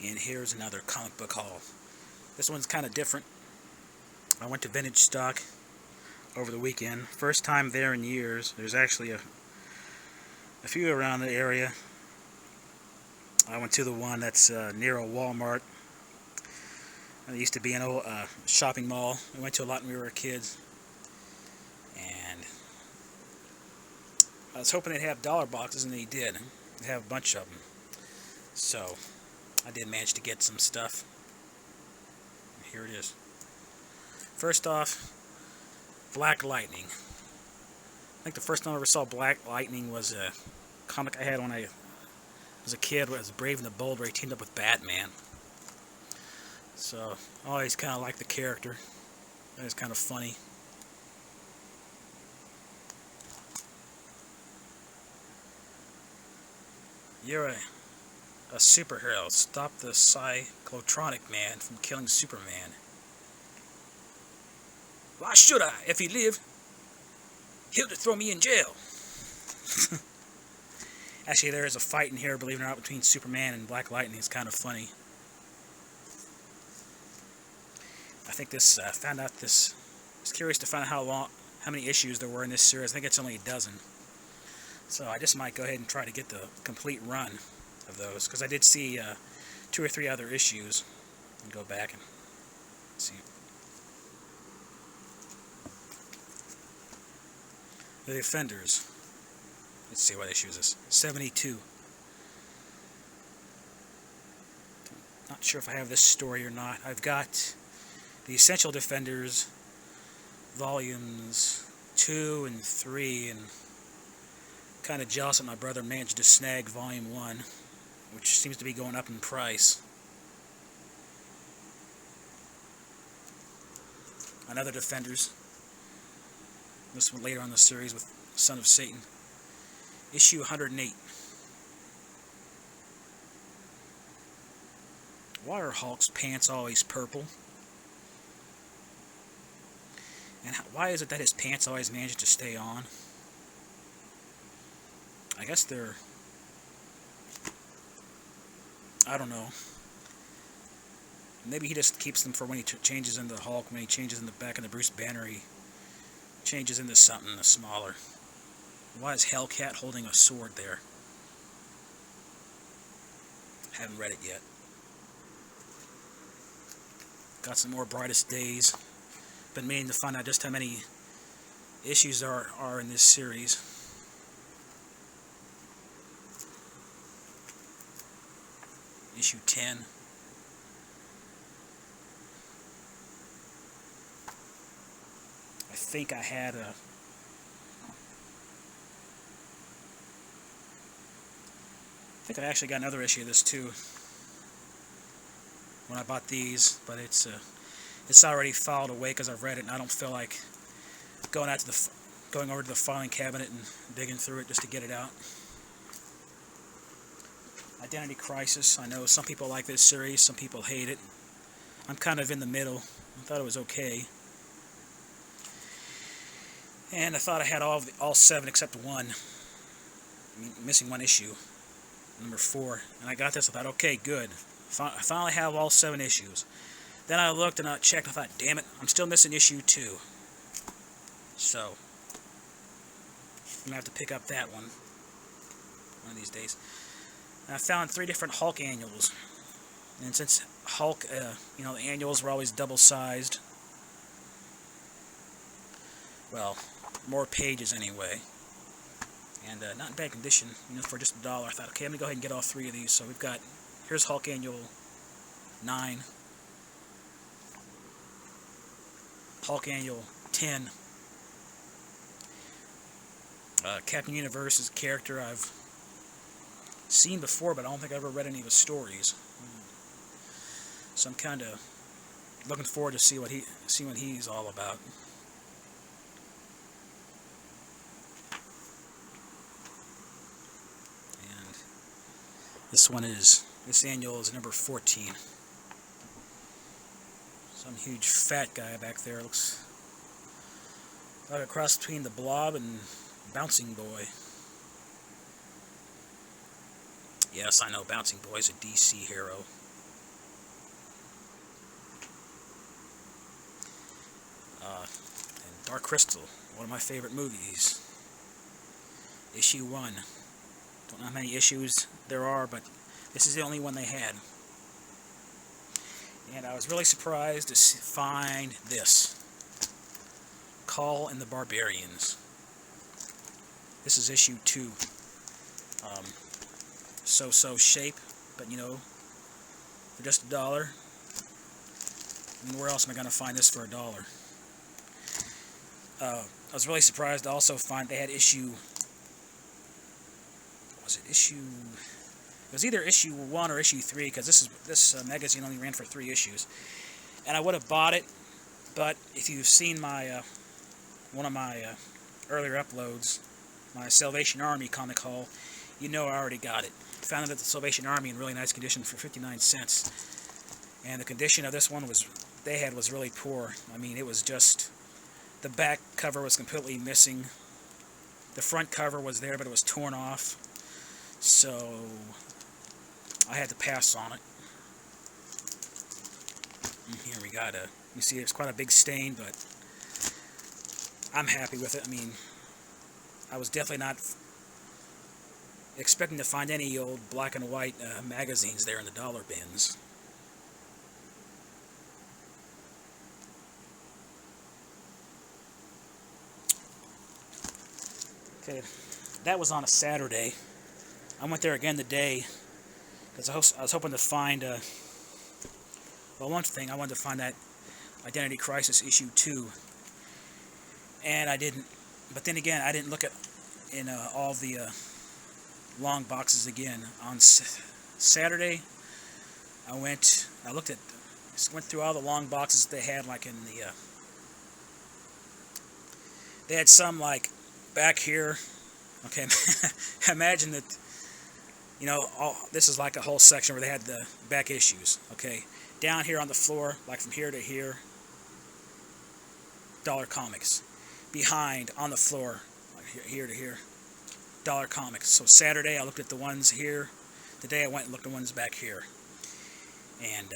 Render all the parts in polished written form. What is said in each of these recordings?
And here's another comic book haul. This one's kind of different. I went to Vintage Stock over the weekend. First time there in years. There's actually a few around the area. I went to the one that's near a Walmart. It used to be an old shopping mall. We went to a lot when we were kids. And I was hoping they'd have dollar boxes, and they did. They have a bunch of them. So I did manage to get some stuff. Here it is. First off, Black Lightning. I think the first time I ever saw Black Lightning was a comic I had when I was a kid. It was Brave and the Bold, where he teamed up with Batman. So I always kind of liked the character. It was kind of funny. You're a superhero. Stop the Cyclotronic Man from killing Superman. Why should I? If he lived, he'll just throw me in jail. Actually, there is a fight in here, believe it or not, between Superman and Black Lightning. It's kind of funny. I think this, I was curious to find out how many issues there were in this series. I think it's only a dozen. So I just might go ahead and try to get the complete run of those, because I did see 2 or 3 other issues. And go back and see. The Defenders. Let's see, what issue is this? 72. Not sure if I have this story or not. I've got the Essential Defenders, volumes 2 and 3, and kind of jealous that my brother managed to snag volume 1, which seems to be going up in price. Another Defenders. This one later on in the series with Son of Satan. Issue 108. Why are Hulk's pants always purple? And why is it that his pants always manage to stay on? I guess they're... I don't know. Maybe he just keeps them for when he changes into the Hulk. When he changes in the back of the Bruce Banner, he changes into something smaller. Why is Hellcat holding a sword there? Haven't read it yet. Got some more Brightest Days. Been meaning to find out just how many issues there are in this series. Issue 10. I think I had a... I think I actually got another issue of this too when I bought these, but it's already filed away because I've read it, and I don't feel like going over to the filing cabinet and digging through it just to get it out. Identity Crisis. I know some people like this series, some people hate it. I'm kind of in the middle. I thought it was okay. And I thought I had all 7 except 1. Missing 1 issue. Number 4. And I got this, I thought, okay, good. I finally have all 7 issues. Then I looked and I checked, I thought, damn it, I'm still missing issue 2. So, I'm going to have to pick up that one of these days. And I found 3 different Hulk annuals. And since Hulk, the annuals were always double-sized, well, more pages anyway, and not in bad condition, for just $1. I thought, okay, I'm going to go ahead and get all 3 of these. So we've got, here's Hulk Annual 9, Hulk Annual 10, Captain Universe's character I've seen before, but I don't think I've ever read any of his stories. So I'm kind of looking forward to see what he's all about. And this annual is number 14. Some huge fat guy back there. Looks like a cross between the Blob and Bouncing Boy. Yes, I know Bouncing Boy's a DC hero. Dark Crystal, one of my favorite movies. Issue 1. Don't know how many issues there are, but this is the only one they had. And I was really surprised to find this. Call and the Barbarians. This is issue 2. So-so shape, but you know, for just $1. And where else am I going to find this for $1? I was really surprised to also find they had issue... It was either issue 1 or issue 3, because this magazine only ran for 3 issues. And I would have bought it, but if you've seen my one of my earlier uploads, my Salvation Army comic haul, you know I already got it. Found it at the Salvation Army in really nice condition for 59 cents. And the condition of this one was really poor. I mean, it was just, the back cover was completely missing. The front cover was there, but it was torn off. So I had to pass on it. And here we got you see it's quite a big stain, but I'm happy with it. I mean, I was definitely not expecting to find any old black and white magazines there in the dollar bins. Okay, that was on a Saturday. I went there again today because I was hoping to find, well, one thing, I wanted to find that Identity Crisis issue 2, and I didn't. But then again, I didn't look at in all the long boxes again. On Saturday, I went through all the long boxes they had, like in the, they had some like back here. Okay, imagine that. You know, this is like a whole section where they had the back issues, okay? Down here on the floor, like from here to here, Dollar Comics. Behind, on the floor, like here to here, Dollar Comics. So Saturday, I looked at the ones here. Today, I went and looked at the ones back here. And,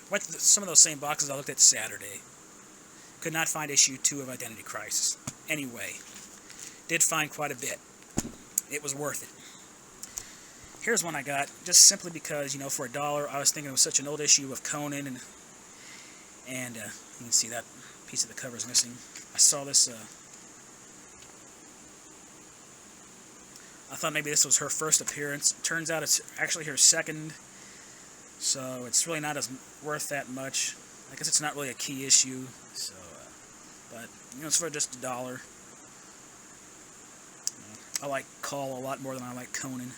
went to some of those same boxes I looked at Saturday. Could not find issue 2 of Identity Crisis. Anyway, did find quite a bit. It was worth it. Here's one I got, just simply because, you know, for $1, I was thinking it was such an old issue of Conan, and you can see that piece of the cover is missing. I saw this, I thought maybe this was her first appearance. Turns out it's actually her second, so it's really not as worth that much. I guess it's not really a key issue, so, but, you know, it's for just $1. I like Call a lot more than I like Conan.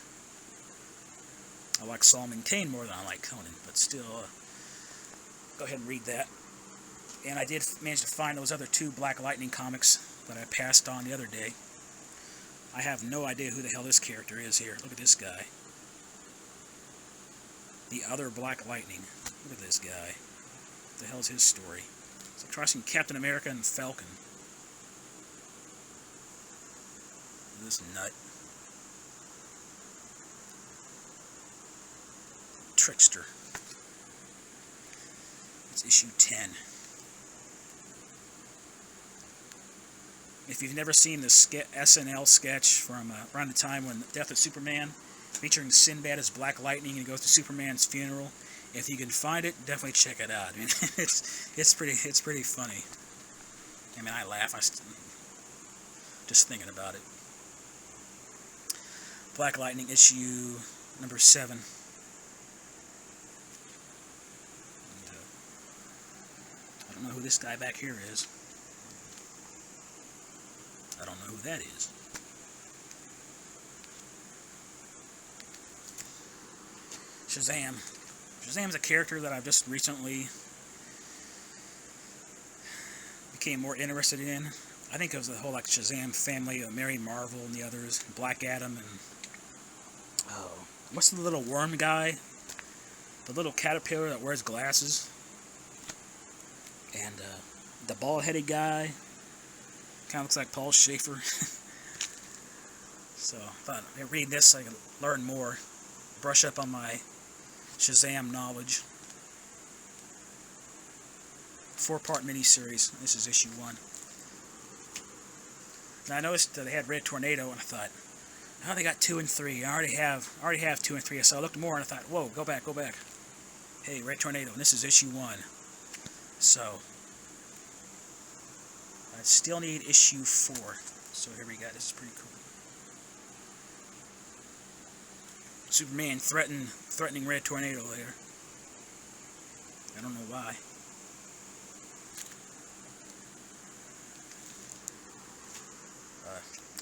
I like Solomon Kane more than I like Conan, but still, go ahead and read that. And I did manage to find those other 2 Black Lightning comics that I passed on the other day. I have no idea who the hell this character is here. Look at this guy. The other Black Lightning. Look at this guy. What the hell's his story? It's a crossing Captain America and Falcon. This nut. Trickster. It's issue 10. If you've never seen the SNL sketch from around the time when Death of Superman, featuring Sinbad as Black Lightning and goes to Superman's funeral, if you can find it, definitely check it out. I mean, it's pretty funny. I mean, I laugh. Just thinking about it. Black Lightning issue number 7. And, I don't know who this guy back here is. I don't know who that is. Shazam. Shazam's a character that I've just recently became more interested in. I think it was the whole like Shazam family of Mary Marvel and the others, Black Adam, and what's the little worm guy? The little caterpillar that wears glasses, and the bald-headed guy. Kind of looks like Paul Schaefer. So I thought I'd read this so I could learn more, brush up on my Shazam knowledge. 4-part miniseries. This is issue 1. Now I noticed that they had Red Tornado, and I thought, oh, they got 2 and 3. I already have 2 and 3. So I looked more, and I thought, whoa, go back. Hey, Red Tornado, and this is issue 1. So I still need issue 4. So here we go. This is pretty cool. Superman threatening Red Tornado there. I don't know why.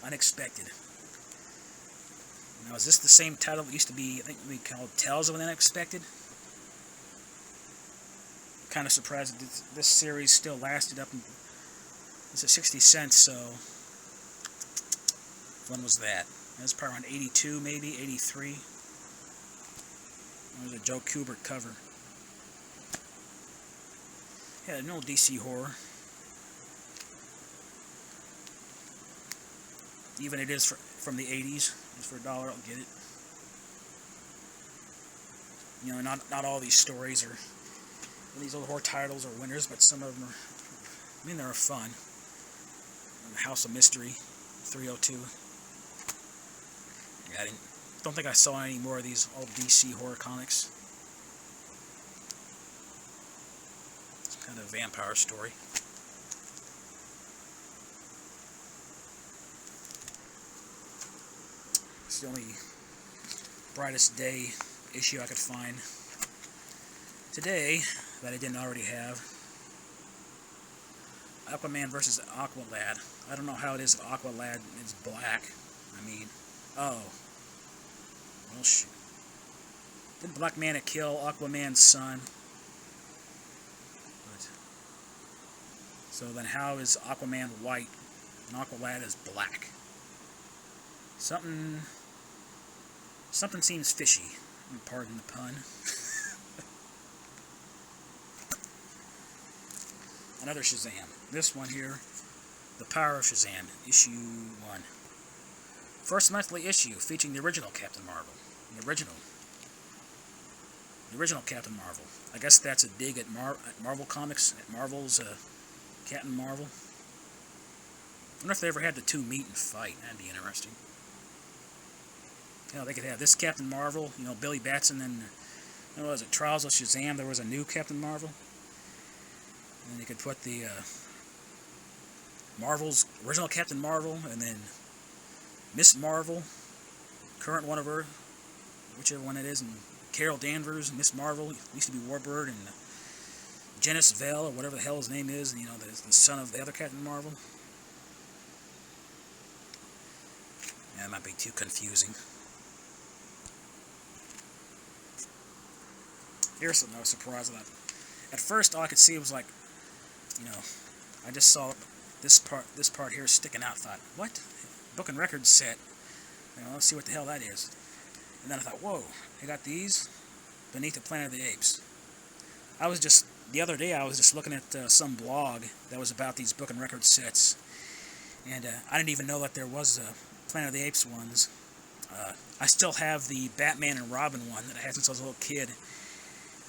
Unexpected. Now, is this the same title that used to be, I think we called Tales of the Unexpected? Kind of surprised that this series still lasted up. It's at 60 cents, so when was that? That was probably around 82, maybe 83. It was a Joe Kubert cover. Yeah, an old DC horror. Even it is from the 80s. Just for $1, I'll get it. You know, not all these stories are, these old horror titles are winners, but some of them are, I mean, they're fun. House of Mystery, 302. Yeah, I don't think I saw any more of these old DC horror comics. It's kind of a vampire story. It's the only Brightest Day issue I could find today that I didn't already have. Aquaman versus Aqualad. I don't know how it is if Aqualad is black. I mean, oh. Well, shoot. Didn't Black Manta kill Aquaman's son? But, so then how is Aquaman white and Aqualad is black? Something seems fishy. Pardon the pun. Another Shazam. This one here, The Power of Shazam, issue 1. First monthly issue featuring the original Captain Marvel. The original Captain Marvel. I guess that's a dig at Marvel Comics, at Marvel's Captain Marvel. I wonder if they ever had the two meet and fight. That'd be interesting. You know, they could have this Captain Marvel, you know, Billy Batson, and what was it, Trials of Shazam, there was a new Captain Marvel. And then you could put the Marvel's original Captain Marvel, and then Miss Marvel, current one of her, whichever one it is, and Carol Danvers, Miss Marvel, used to be Warbird, and Genis Vell, or whatever the hell his name is, you know, the son of the other Captain Marvel. Yeah, that might be too confusing. Here's something I was surprised about. At first, all I could see was like, you know, I just saw this part here sticking out. Thought, what? Book and record set. You know, let's see what the hell that is. And then I thought, whoa, they got these beneath the Planet of the Apes. The other day I was just looking at some blog that was about these book and record sets, and I didn't even know that there was Planet of the Apes ones. I still have the Batman and Robin one that I had since I was a little kid.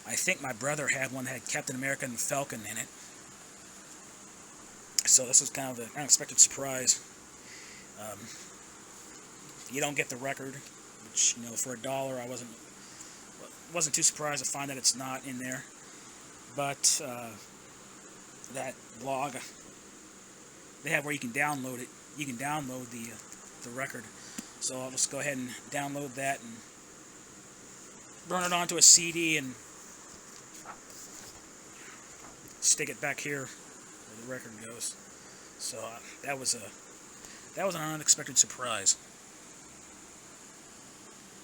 I think my brother had one that had Captain America and Falcon in it. So this was kind of an unexpected surprise. You don't get the record, which, you know, for $1 I wasn't too surprised to find that it's not in there. But that blog, they have where you can download it. You can download the record. So I'll just go ahead and download that and burn it onto a CD and stick it back here where the record goes. So that was an unexpected surprise.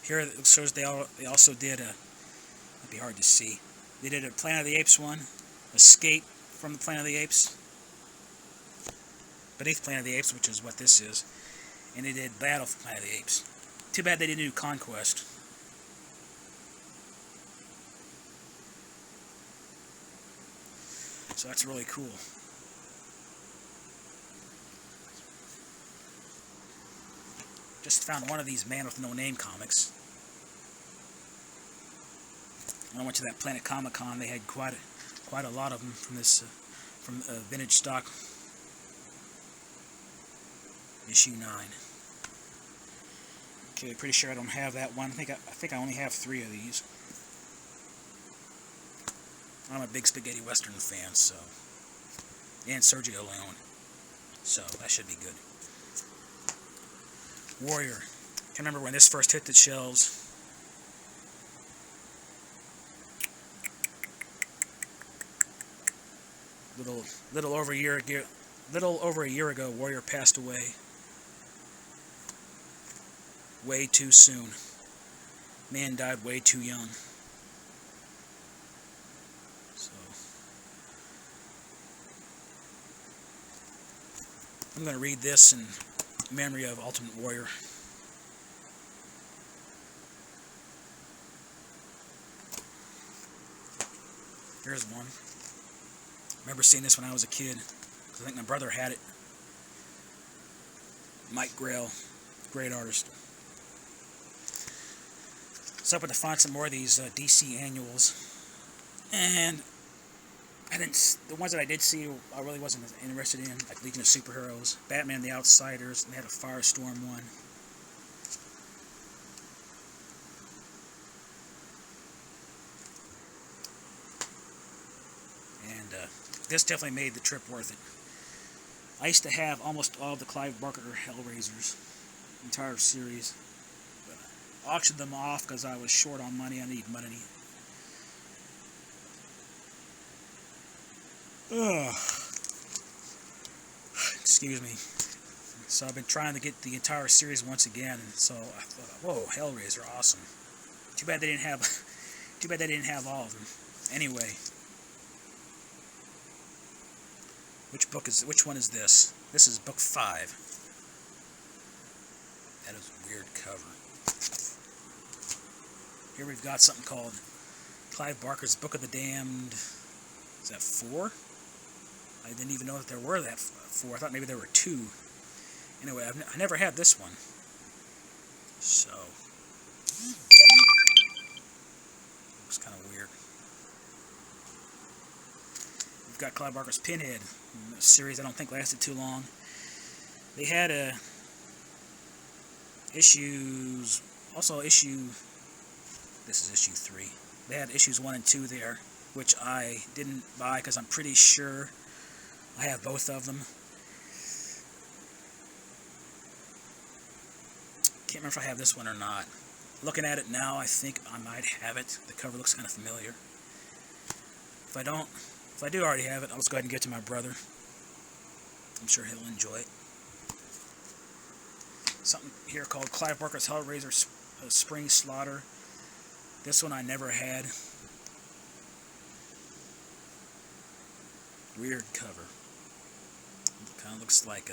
Here it shows they also did it'd be hard to see. They did a Planet of the Apes one, Escape from the Planet of the Apes, Beneath Planet of the Apes, which is what this is, and they did Battle for Planet of the Apes. Too bad they didn't do Conquest. So that's really cool. Just found one of these Man with No Name comics. When I went to that Planet Comic Con, they had quite a lot of them from this from Vintage Stock, issue 9. Okay, pretty sure I don't have that one. I think I only have 3 of these. I'm a big spaghetti western fan, so, and Sergio Leone, so that should be good. Warrior. Can't remember when this first hit the shelves. Little over a year ago, Warrior passed away. Way too soon. Man died way too young. So I'm going to read this in memory of Ultimate Warrior. Here's one. I remember seeing this when I was a kid, because I think my brother had it. Mike Grail, great artist. So I happened to find some more of these DC annuals, and the ones that I did see, I really wasn't interested in, like Legion of Superheroes, Batman the Outsiders, and they had a Firestorm one. And this definitely made the trip worth it. I used to have almost all the Clive Barker Hellraisers, entire series. But I auctioned them off because I was short on money. I need money. Ugh. Excuse me. So I've been trying to get the entire series once again, and so I thought, whoa, Hellraiser, awesome. Too bad they didn't have all of them. Anyway. Which one is this? This is book 5. That is a weird cover. Here we've got something called Clive Barker's Book of the Damned. Is that 4? I didn't even know that there were that 4. I thought maybe there were 2. Anyway, I never had this one. So looks kind of weird. We've got Clive Barker's Pinhead, a series I don't think lasted too long. They had issues, also this is issue 3. They had issues 1 and 2 there, which I didn't buy because I'm pretty sure I have both of them. Can't remember if I have this one or not. Looking at it now, I think I might have it. The cover looks kind of familiar. If I do already have it, I'll just go ahead and give it to my brother. I'm sure he'll enjoy it. Something here called Clive Barker's Hellraiser Spring Slaughter. This one I never had. Weird cover. It kind of looks like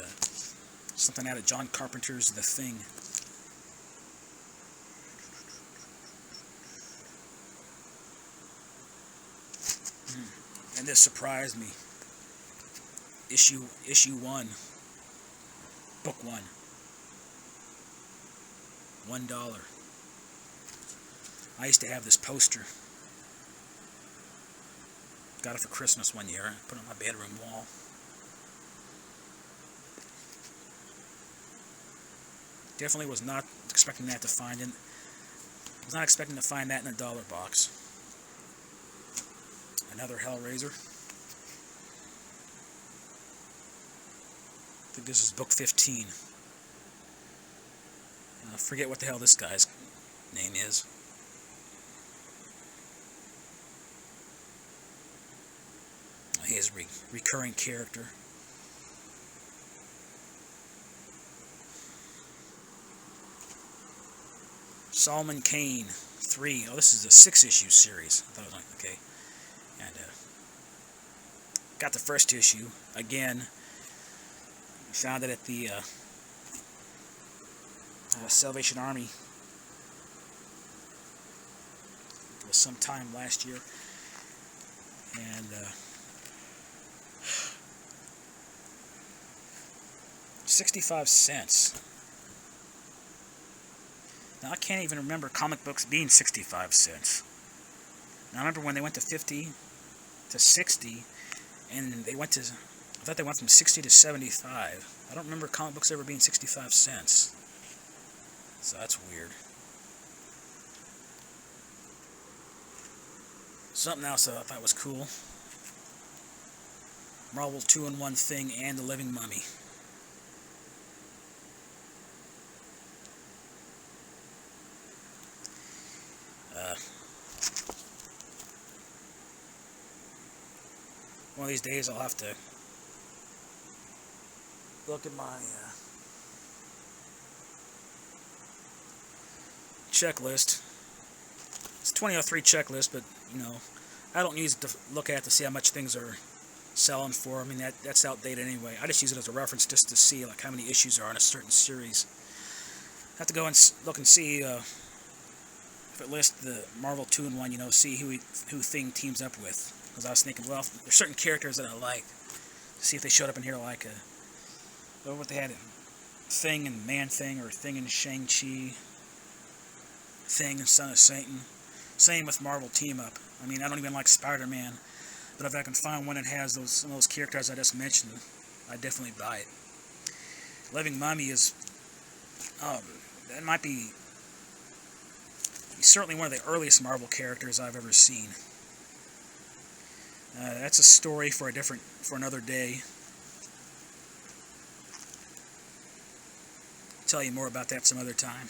something out of John Carpenter's The Thing. And this surprised me. Issue 1. Book 1. $1. I used to have this poster. Got it for Christmas one year. Put it on my bedroom wall. Definitely was not expecting that to find it. Was not expecting to find that in a dollar box. Another Hellraiser. I think this is book 15. I forget what the hell this guy's name is. He is a recurring character. Solomon Kane 3. Oh, this is a 6-issue series. I thought it was like, okay. And got the first issue again. Found it at the Salvation Army. It was sometime last year, and 65 cents. Now I can't even remember comic books being 65 cents. Now I remember when they went to 50 to 60, and they went to, I thought they went from 60 to 75. I don't remember comic books ever being 65 cents. So that's weird. Something else that I thought was cool. Marvel 2-in-1 Thing and the Living Mummy. One of these days I'll have to look at my checklist. It's a 2003 checklist, but you know, I don't use it to look at to see how much things are selling for. I mean, that's outdated anyway. I just use it as a reference just to see like how many issues are in a certain series. I have to go and look and see if it lists the Marvel 2-in-1, you know, see who Thing teams up with. Because I was thinking, well, there's certain characters that I like. See if they showed up in here like what they had in Thing and Man-Thing, or Thing and Shang-Chi, Thing and Son of Satan. Same with Marvel Team Up. I mean, I don't even like Spider-Man, but if I can find one that has some of those characters I just mentioned, I'd definitely buy it. Living Mummy is, that might be certainly one of the earliest Marvel characters I've ever seen. That's a story for another day. I'll tell you more about that some other time.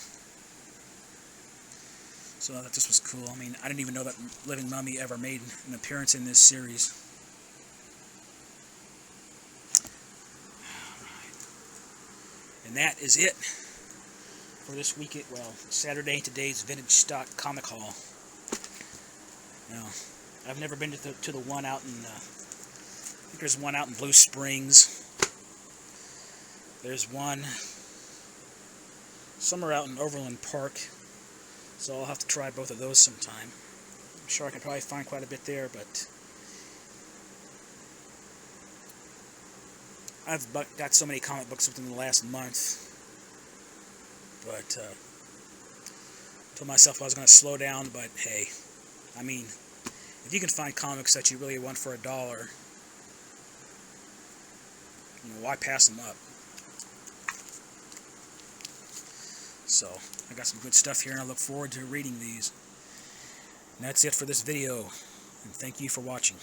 So I thought this was cool. I mean, I didn't even know that Living Mummy ever made an appearance in this series. And that is it for this week. Well, Saturday, today's Vintage Stock Comic Haul. Now, I've never been to the one out in, I think there's one out in Blue Springs. There's one somewhere out in Overland Park. So I'll have to try both of those sometime. I'm sure I can probably find quite a bit there, but I've got so many comic books within the last month. But told myself I was going to slow down, but hey, I mean, if you can find comics that you really want for $1, you know, why pass them up? So, I got some good stuff here, and I look forward to reading these. And that's it for this video, and thank you for watching.